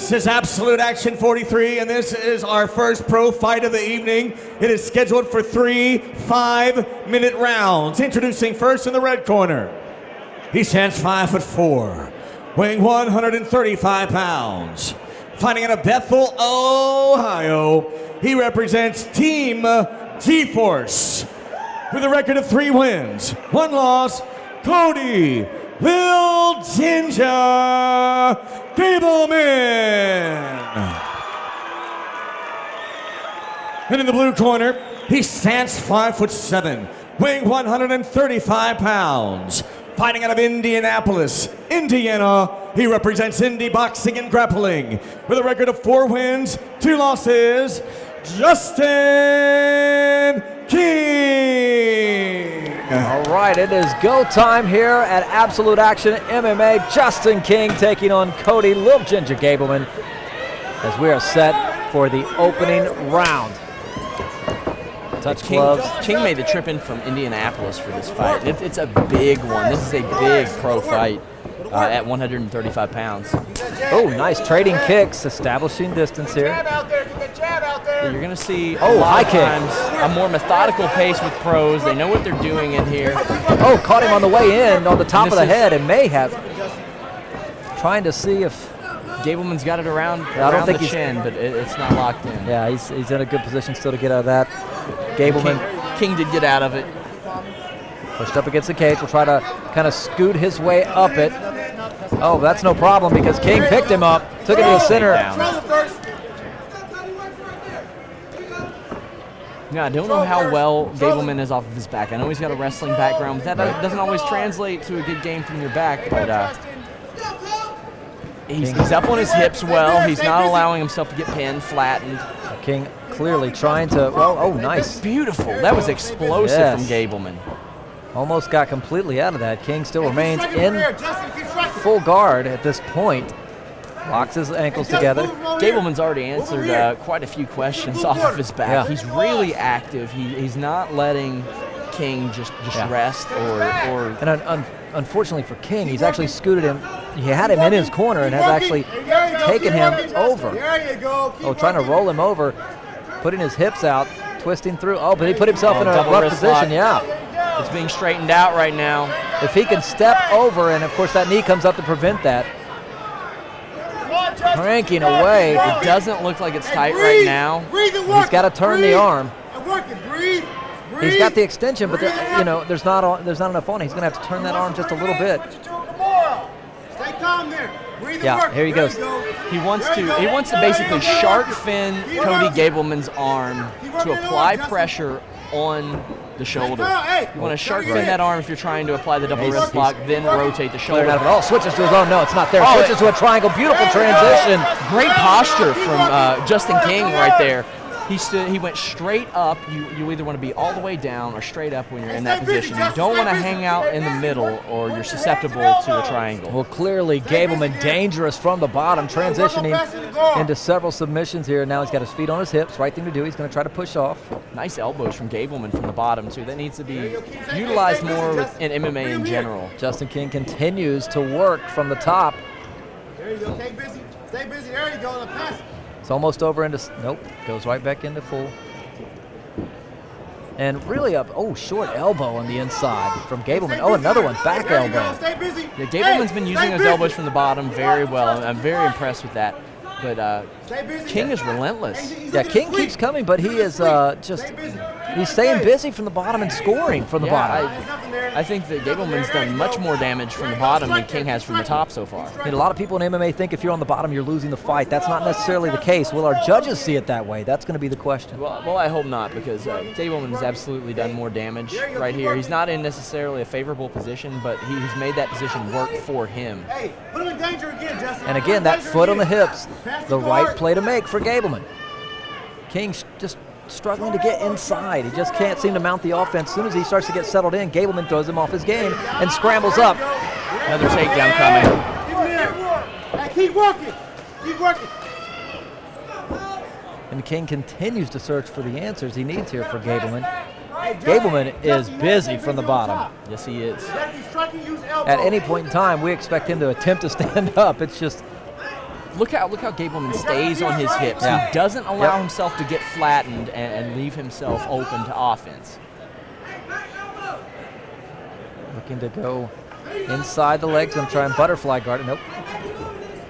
This is Absolute Action 43, and this is our first pro fight of the evening. It is scheduled for 3 5-minute rounds. Introducing first in the red corner. He stands 5'4", weighing 135 pounds. Fighting out of Bethel, Ohio, he represents Team G-Force. With a record of 3 wins, 1 loss, Cody Lil Ginger Gabelman. And in the blue corner, he stands 5'7", weighing 135 pounds. Fighting out of Indianapolis, Indiana, he represents Indy Boxing and Grappling. With a record of 4 wins, 2 losses, Justin King. All right, it is go time here at Absolute Action MMA. Justin King taking on Cody Lil Ginger Gabelman as we are set for the opening round. Touch gloves. King made the trip in from Indianapolis for this fight. It's a big one. This is a big pro fight at 135 pounds. Oh, nice trading kicks, establishing distance here. You're going to see a lot of times a more methodical pace with pros. They know what they're doing in here. Oh, caught him on the way in on the top of the head and may have. Trying to see if Gabelman's got it around the chin, but it's not locked in. Yeah, he's in a good position still to get out of that. Gabelman. King did get out of it. Pushed up against the cage. Will try to kind of scoot his way up it. Oh, that's no problem because King picked him up, took it to the center. Yeah, I don't know how well Gabelman is off of his back. I know he's got a wrestling background, but that doesn't always translate to a good game from your back. But he's up on his hips well. He's not allowing himself to get pinned, flattened. King clearly trying to, well, oh, nice. Beautiful. That was explosive from Gabelman. Almost got completely out of that. King still remains in full guard at this point. Locks his ankles together. Gabelman's already answered quite a few questions off of his back. Yeah. He's really active. He's not letting King just rest or. And unfortunately for King, he's actually scooted him. He had him in his corner and has actually taken him over. Oh, trying to roll him over, putting his hips out, twisting through. Oh, but he put himself in a rough position. Yeah. It's being straightened out right now. If he can step over, and of course that knee comes up to prevent that. Cranking away. It doesn't look like it's tight right now. He's got to turn the arm. He's got the extension, but there's not enough on it. He's going to have to turn that arm just a little bit. Yeah, here he goes. He wants to basically shark fin Cody Gabelman's arm to apply pressure on the shoulder. You want to shark fin that arm if you're trying to apply the double wrist lock, then rotate the shoulder. Out of it. Oh, switches to his own. No, it's not there. Switches to a triangle. Beautiful transition. Great posture from Justin King right there. He went straight up. You either want to be all the way down or straight up when you're in that position. You don't want to hang out in the middle or you're susceptible to a triangle. Well, clearly Gabelman dangerous from the bottom, transitioning into several submissions here. Now he's got his feet on his hips. Right thing to do. He's going to try to push off. Nice elbows from Gabelman from the bottom, too. That needs to be utilized more in MMA in general. Justin King continues to work from the top. There you go. Stay busy. Stay busy. There you go. Pass. It's almost over into, nope, goes right back into full. And really up, short elbow on the inside from Gabelman. Oh, another one, back elbow. Yeah, Gabelman's been using those elbows from the bottom very well. I'm very impressed with that. But King is relentless. Yeah, King keeps coming, but he is he's staying busy from the bottom and scoring from the bottom. I think that Gabelman's done much more damage from the bottom than King has from the top so far. I mean, a lot of people in MMA think if you're on the bottom, you're losing the fight. That's not necessarily the case. Will our judges see it that way? That's going to be the question. Well, I hope not, because Gabelman has absolutely done more damage right here. He's not in necessarily a favorable position, but he's made that position work for him. Hey, put him in danger again, Justin. And again, that foot on the hips, the right play to make for Gabelman. King's just struggling to get inside. He just can't seem to mount the offense. As soon as he starts to get settled in, Gabelman throws him off his game and scrambles up. Another takedown coming. Keep working. Keep working. And King continues to search for the answers he needs here for Gabelman. Gabelman is busy from the bottom. Yes, he is. At any point in time, we expect him to attempt to stand up. It's just look how Gabelman stays on his hips. Yeah. He doesn't allow himself to get flattened and leave himself open to offense. Looking to go inside the legs. I'm trying butterfly guard. Nope.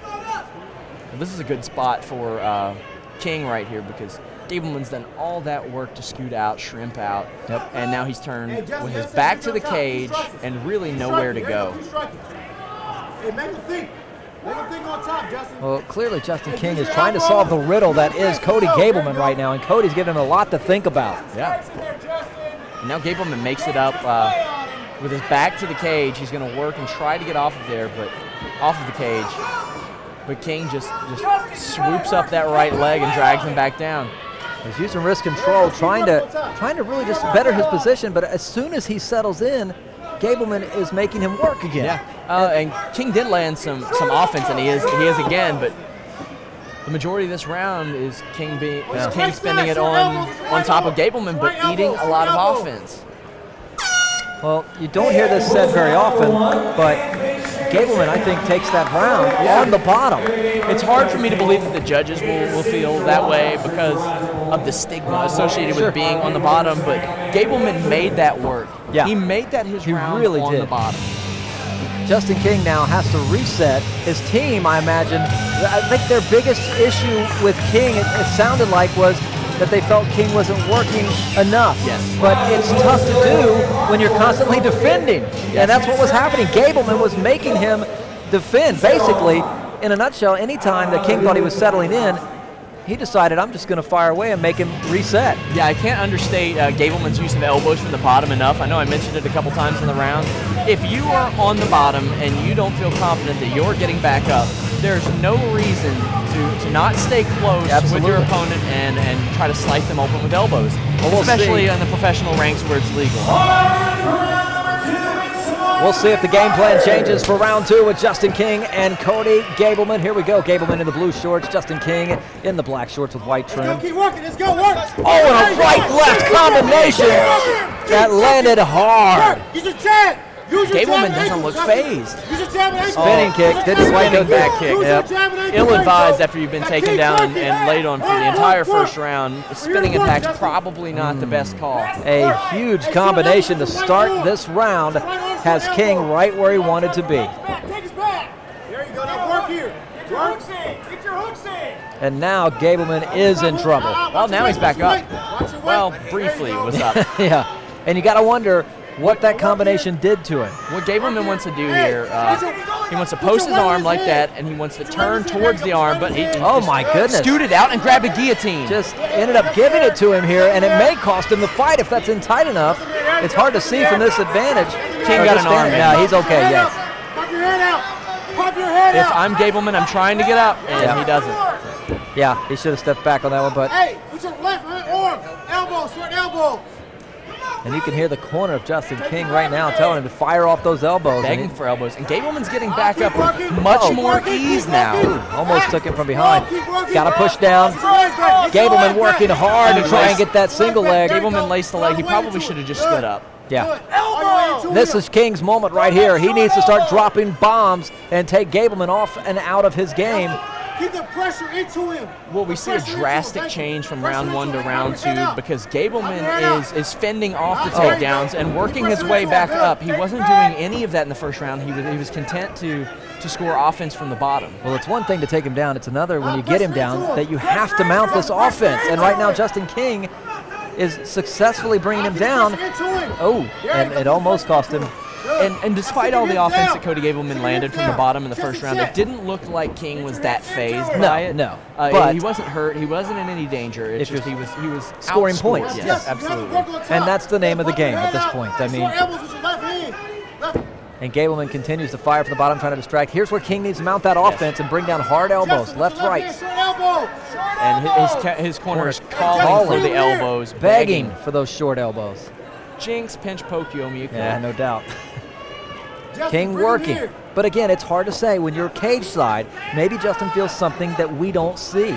Well, this is a good spot for King right here because Gabelman's done all that work to scoot out, shrimp out, and now he's turned with his back to the cage and really nowhere to go. Hey, make him think. Make him think on top, Justin. Well, clearly Justin King is trying to solve the riddle that is Cody Gabelman right now, and Cody's giving him a lot to think about. Yeah. And now Gabelman makes it up with his back to the cage. He's going to work and try to get off of there, but off of the cage. But King just swoops up that right leg and drags him back down. He's using wrist control, trying to really just better his position, but as soon as he settles in, Gabelman is making him work again. Yeah, and King did land some offense, and he is again, but the majority of this round is King spending it on top of Gabelman, but eating a lot of offense. Well, you don't hear this said very often, but Gabelman, I think, takes that round on the bottom. It's hard for me to believe that the judges will feel that way because of the stigma associated with being on the bottom, but Gabelman made that work. Yeah. He made that his round really on did. the bottom. Justin King now has to reset his team, I imagine. I think their biggest issue with King, it sounded like, was that they felt King wasn't working enough. Yes. But it's tough to do when you're constantly defending. Yes. And that's what was happening. Gabelman was making him defend. Basically, in a nutshell, anytime that King thought he was settling in, he decided, I'm just going to fire away and make him reset. Yeah, I can't understate Gabelman's use of elbows from the bottom enough. I know I mentioned it a couple times in the round. If you are on the bottom and you don't feel confident that you're getting back up, there's no reason to not stay close with your opponent and try to slice them open with elbows, especially in the professional ranks where it's legal. We'll see if the game plan changes for round two with Justin King and Cody Gabelman. Here we go. Gabelman in the blue shorts, Justin King in the black shorts with white trim. Let's go, keep working. Let's go, work. Oh, and a right-left combination that landed hard. Use your jab. Gabelman doesn't look phased. Use your jab and ankle. Spinning kick, didn't quite go back kick. Ill-advised after you've been taken down and laid on for the entire first round. Spinning attack's probably not the best call. A huge combination to start this round has King right where he wanted to be. Take us back. There you go. Now work here. Get your hooks in. Get your hooks in. And now Gabelman is in trouble. Well, now he's back up. Well, briefly was up. Yeah, and you got to wonder what that combination did to him. What Gabelman wants to do here, he wants to post his arm like that, and he wants to turn towards the arm, but he Oh my goodness. scooted out and grabbed a guillotine. Just ended up giving it to him here, and it may cost him the fight if that's in tight enough. It's hard to see from this advantage. King got an arm. Yeah, he's okay, yes. Pop your head out. Pop your head If out. I'm Gabelman, I'm trying to get up, and he doesn't. Yeah, he should have stepped back on that one, but Hey, with your left arm. Elbow, short elbow. and you can hear the corner of Justin King right now telling him to fire off those elbows. Begging for elbows. And Gabelman's getting back up with much more ease now. Almost took him from behind. Got to push down. Gabelman working hard to try and get that single leg. Gabelman laced the leg. He probably should have just stood up. Yeah. Elbow. This is King's moment right here. He needs to start dropping bombs and take Gabelman off and out of his game. Keep the pressure into him. Well, we see a drastic change from round one to round two because Gabelman is fending off the takedowns and working his way back up. He wasn't doing any of that in the first round. He was content to score offense from the bottom. Well, it's one thing to take him down. It's another when you get him down that you have to mount this offense. And right now, Justin King is successfully bringing him down. Oh, and it almost cost him. And despite all the offense that Cody Gabelman landed from the bottom in the first round, it didn't look like King was that phased by it. No. But he wasn't hurt. He wasn't in any danger. It's just he was scoring outscored. points. Yes, absolutely. And that's the name of the game at this point. I mean, and Gabelman continues to fire from the bottom, trying to distract. Here's where King needs to mount that offense and bring down hard elbows, left, right. And his corner is calling for the elbows, begging for those short elbows. Jinx, pinch, poke, Yomi. Yeah, no doubt. King working. But again, it's hard to say when you're cage side. Maybe Justin feels something that we don't see.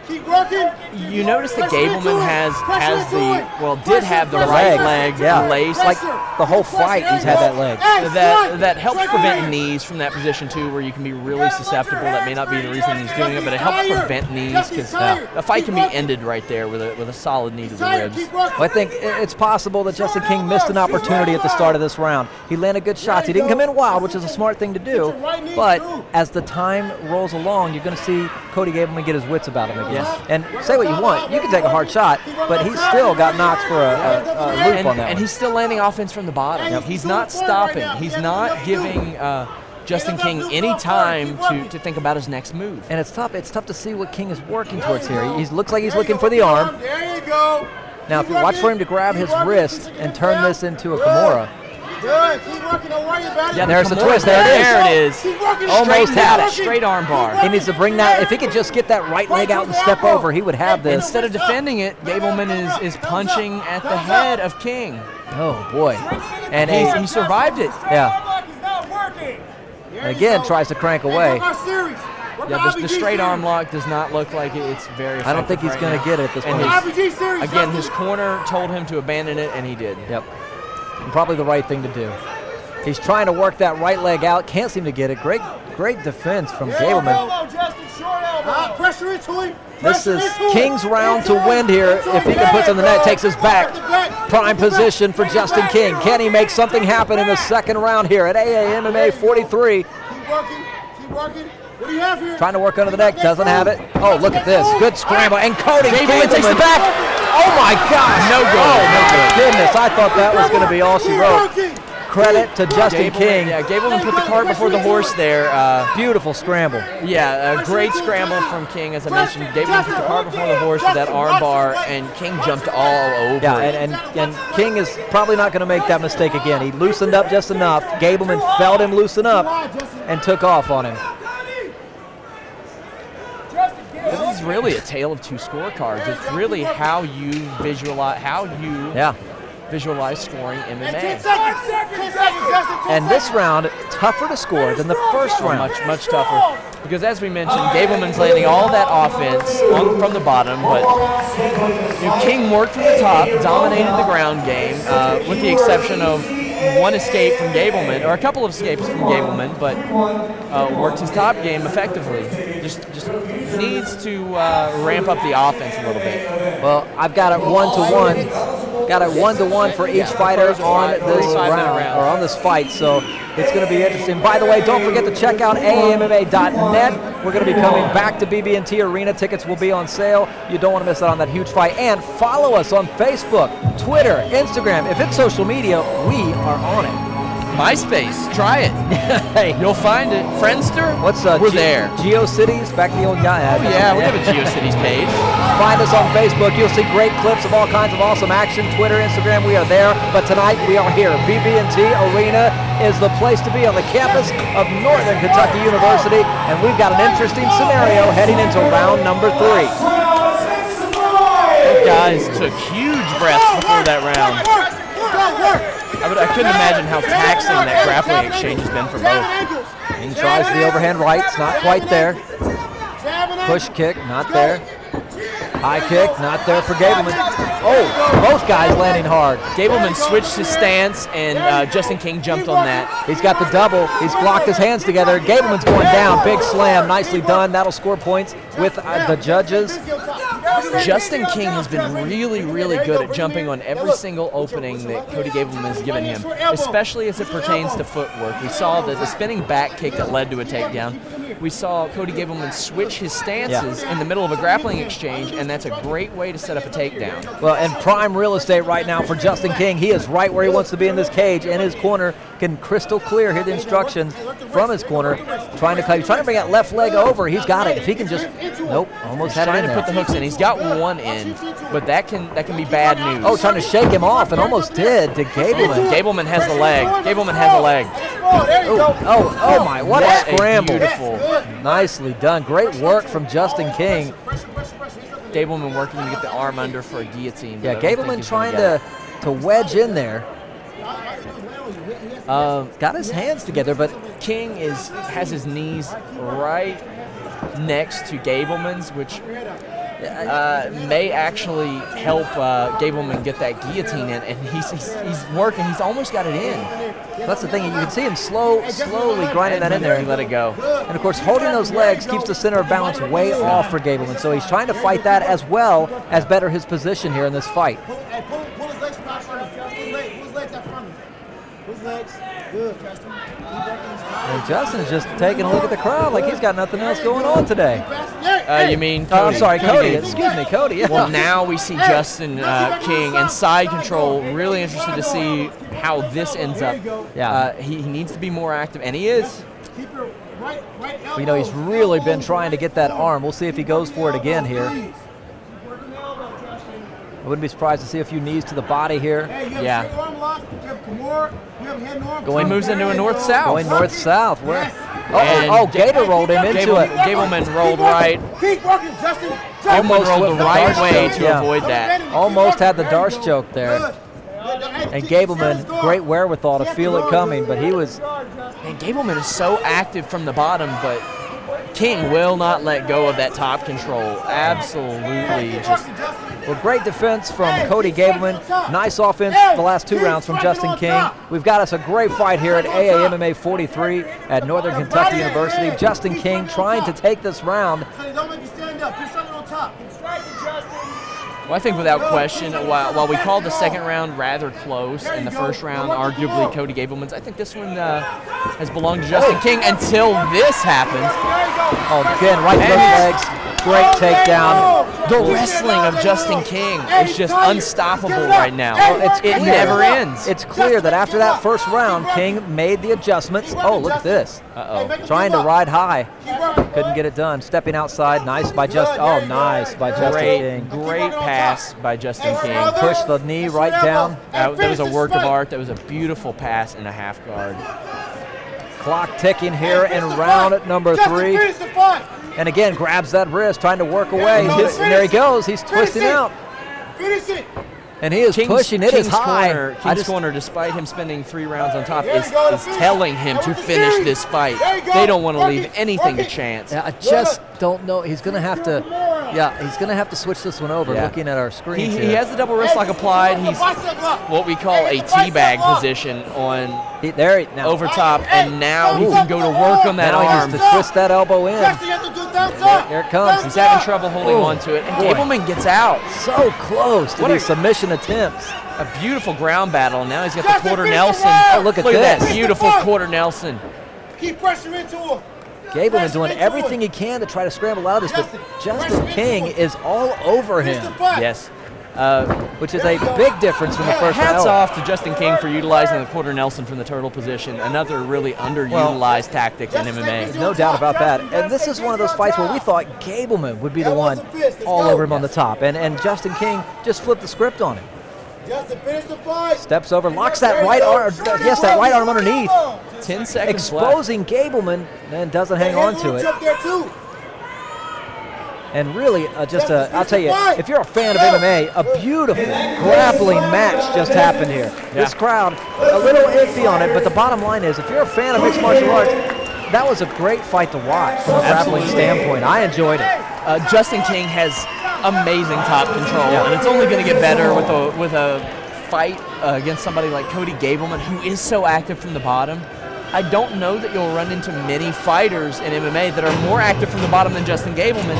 Keep working. You notice that Gabelman did have the right leg laced. Like the whole fight, he's had that leg. That helps prevent knees from that position too, where you can be really susceptible. That may not be the reason he's doing it, but it helps prevent knees because a fight can be ended right there with a solid knee to the ribs. Well, I think it's possible that Justin King missed an opportunity at the start of this round. He landed good shots. He didn't come in wild, which is a smart thing to do. But as the time rolls along, you're going to see Cody Gabelman get his wits about him again. Yes. And say what you want, you can take a hard shot, but he's still got knocks for a loop on that. And he's still landing offense from the bottom. Yep. He's not stopping. He's not giving Justin King any time to think about his next move. And it's tough. It's tough to see what King is working towards here. He looks like he's looking for the arm. There you go. Now, if you watch for him to grab his wrist and turn this into a Kimura. Good. Keep working. Don't worry about it. Yeah, There's the Kimura, twist. There it is. There it is. Keep working. Almost had it. Straight arm bar. He needs to bring that. If he could just get that right leg out and step over, he would have this. Instead of defending it, Gabelman is punching at the head of King. Oh, boy. And He survived it. yeah. And again, tries to crank away. Yeah, the straight arm lock does not look like it's very effective. I don't think he's going to get it at this point. Again, his corner told him to abandon it, and he did. Yep. And probably the right thing to do. He's trying to work that right leg out. Can't seem to get it. Great defense from Gabelman. Pressure into him. This is King's round to win here. If he can put on the net, takes his back. Prime position for Justin King. Can he make something happen in the second round here at AAMMA43? Keep working. Keep working. What do you have here? Trying to work under the neck, doesn't have it. Oh, look at this. Good scramble. And Cody Gabelman takes the back. Oh, my gosh. No good. Oh, my goodness. I thought that was going to be all she wrote. Credit to Justin King. Yeah, Gabelman put the cart before the horse there. Beautiful scramble. Yeah, a great scramble from King, as I mentioned. Gabelman put the cart before the horse with that arm bar, and King jumped all over. Yeah, and King is probably not going to make that mistake again. He loosened up just enough. Gabelman felt him loosen up and took off on him. This is really a tale of two scorecards. It's really how you visualize scoring MMA. And this round, tougher to score than the first round. Much tougher. Because as we mentioned, Gabelman's landing all that offense from the bottom, but King worked from the top, dominated the ground game, with the exception of one escape from Gabelman, or a couple of escapes from Gabelman, but worked his top game effectively. Just needs to ramp up the offense a little bit. Well, I've got it 1-to-1. Got it 1-to-1 for each fighter on this round, or on this fight. So it's going to be interesting. By the way, don't forget to check out AAMMA.net. We're going to be coming back to BB&T Arena. Tickets will be on sale. You don't want to miss out on that huge fight. And follow us on Facebook, Twitter, Instagram. If it's social media, we are on it. MySpace, try it. Hey, you'll find it. Friendster, we're there. GeoCities, back in the old guy. Oh yeah, we have a GeoCities page. Find us on Facebook. You'll see great clips of all kinds of awesome action. Twitter, Instagram, we are there. But tonight we are here. BB&T Arena is the place to be on the campus of Northern Kentucky University, and we've got an interesting scenario heading into round number 3. Those guys took huge breaths before that round. I couldn't imagine how taxing that grappling exchange has been for both. King tries the overhand right. It's not quite there. Push kick, not there. High kick, not there for Gabelman. Oh, both guys landing hard. Gabelman switched his stance, and Justin King jumped on that. He's got the double. He's blocked his hands together. Gabelman's going down. Big slam. Nicely done. That'll score points with the judges. Justin King has been really, really good at jumping on every single opening that Cody Gabelman has given him, especially as it pertains to footwork. We saw the spinning back kick that led to a takedown. We saw Cody Gabelman switch his stances in the middle of a grappling exchange, and that's a great way to set up a takedown. Well, and prime real estate right now for Justin King. He is right where he wants to be in this cage, and his corner can crystal clear hear the instructions from his corner. He's trying to bring that left leg over. He's got it. If he can just, nope, almost had it in trying to there. put the hooks in. He's got one in, but that can be bad news. Oh, trying to shake him off, and almost did to Gabelman. Gabelman has the leg. Gabelman has the leg. Oh my, what a scramble. Beautiful. Nicely done. Great work from Justin King. Gabelman working to get the arm under for a guillotine. Yeah, Gabelman trying to wedge in there. Got his hands together, but King has his knees right next to Gabelman's, which may actually help Gabelman get that guillotine in, and he's working. He's almost got it in. That's the thing. You can see him slowly grinding that in there. He let it go. And, of course, holding those legs keeps the center of balance way off for Gabelman. So he's trying to fight that as well as better his position here in this fight. Pull his legs back from him. Pull his legs out from him. Pull his legs. Good, Justin. And Justin's just taking a look at the crowd like he's got nothing else going on today. You mean Oh, I'm Cody? sorry, Cody. Excuse me, Cody. Yeah. Well, now we see Justin King and side control. Really interested to see how this ends up. Yeah. He needs to be more active, and he is. You know, he's really been trying to get that arm. We'll see if he goes for it again here. I wouldn't be surprised to see a few knees to the body here. Yeah. Going, moves into a north-south. Going north-south. Where? And Oh, Gator rolled him into it. Gabelman rolled right. Keep working, Justin. Almost rolled the right way to Yeah. avoid that. Almost had the Darce choke there. And Gabelman, great wherewithal to feel it coming, but he was... And Gabelman is so active from the bottom, but King will not let go of that top control. Absolutely. Just Well, great defense from Cody Gabelman. Nice offense the last 2 rounds from Justin King. We've got us a great fight here at AAMMA43 at Northern Kentucky University. Justin King trying to take this round. Don't make you stand up. Keep something on top. Well, I think without question, while we called the second round rather close and the first round arguably Cody Gabelman's, I think this one has belonged to Justin King until this happens. Oh, again, right to those legs. Great takedown. The wrestling of Justin King is just unstoppable right now. It clear. never ends. It's clear that after that first round, King made the adjustments. Oh, look at this. Trying to ride high. Couldn't get it done. Stepping outside. Nice by Justin. Oh, nice by Justin King. Great pass by Justin King. Push the knee right down. That was a work of art. That was a beautiful pass and a half guard. Clock ticking here in round number 3. And again, grabs that wrist, trying to work away. And there he goes. He's twisting out. Finish it. And he is pushing. It is high. King's corner, despite him spending 3 rounds on top, is telling him to finish this fight. They don't want to leave anything to chance. I just don't know. He's going to have to. Yeah, he's going to have to switch this one over. Looking at our screen, he has the double wrist lock applied. He's what we call a teabag position on over top, and now he can go to work on that arm. He needs to twist that elbow in. There it comes. He's having trouble holding on to it, and Gabelman gets out. So close to these submission attempts. A beautiful ground battle. Now he's got the quarter Nelson. Oh, look at this. That beautiful quarter Nelson. Keep pressure into him. Gabelman doing everything he can to try to scramble out of this, but Justin King is all over him. Yes. Which is a big difference from the first round. Hats off to Justin King for utilizing the quarter Nelson from the turtle position. Another really underutilized tactic in MMA. No doubt about that. And this is one of those fights where we thought Gabelman would be the one all over him on the top. And Justin King just flipped the script on him. Justin, finish the fight. Steps over, locks that right arm. Yes, that right arm underneath. 10 seconds exposing Gabelman, and doesn't hang on to it. And really, I'll tell you, if you're a fan of MMA, a beautiful grappling match just happened here. This crowd, a little iffy on it, but the bottom line is, if you're a fan of mixed martial arts, that was a great fight to watch from a grappling standpoint. I enjoyed it. Justin King has amazing top control, and it's only going to get better with a fight against somebody like Cody Gabelman, who is so active from the bottom. I don't know that you'll run into many fighters in MMA that are more active from the bottom than Justin Gabelman,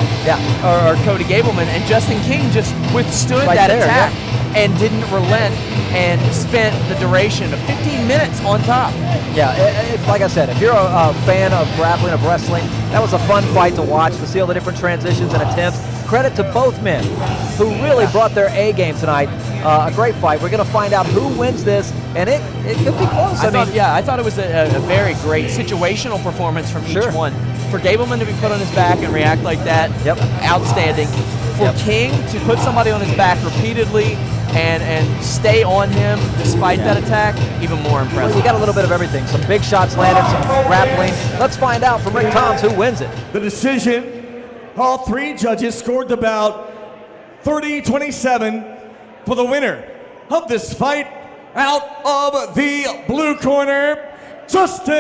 or Cody Gabelman, and Justin King just withstood that attack and didn't relent and spent the duration of 15 minutes on top. Yeah, like I said, if you're a fan of grappling, of wrestling, that was a fun fight to watch, to see all the different transitions and attempts. Credit to both men who really brought their A game tonight. A great fight. We're going to find out who wins this, and it could be close. I thought it was a very great situational performance from each one. For Gabelman to be put on his back and react like that, outstanding. For King to put somebody on his back repeatedly and stay on him despite that attack, even more impressive. Well, you got a little bit of everything. Some big shots landed, some grappling. Let's find out from Rick Toms who wins it. The decision, all 3 judges scored about 30-27 for the winner of this fight. Out of the blue corner, Justin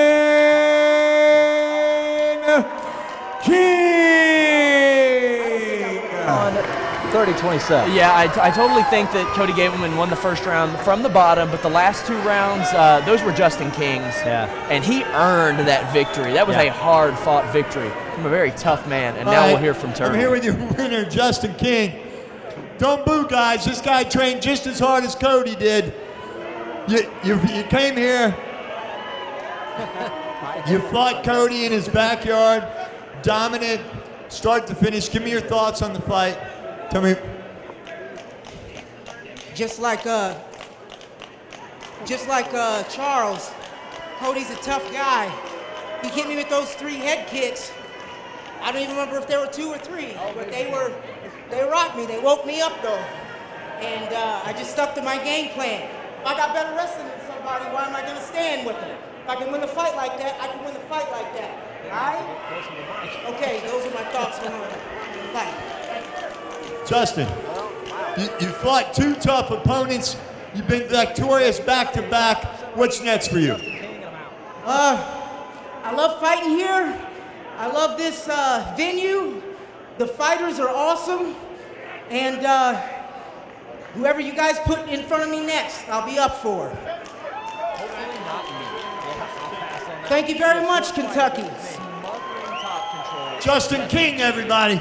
King. On 30-27. Yeah, I totally think that Cody Gabelman won the first round from the bottom, but the last 2 rounds, those were Justin King's. Yeah. And he earned that victory. That was a hard-fought victory from a very tough man, and now we'll hear from Turner. I'm here with your winner, Justin King. Don't boo, guys. This guy trained just as hard as Cody did. You came here. You fought Cody in his backyard, dominant, start to finish. Give me your thoughts on the fight. Tell me. Just like Charles, Cody's a tough guy. He hit me with those 3 head kicks. I don't even remember if there were 2 or 3, but they rocked me. They woke me up though, and I just stuck to my game plan. If I got better wrestling than somebody, why am I gonna stand with them? If I can win a fight like that, I can win a fight like that. All right? Okay, those are my thoughts on the fight. Justin, you fought 2 tough opponents. You've been victorious back-to-back. What's next for you? I love fighting here. I love this venue. The fighters are awesome. And whoever you guys put in front of me next, I'll be up for. Thank you very much, Kentucky. Justin King, everybody.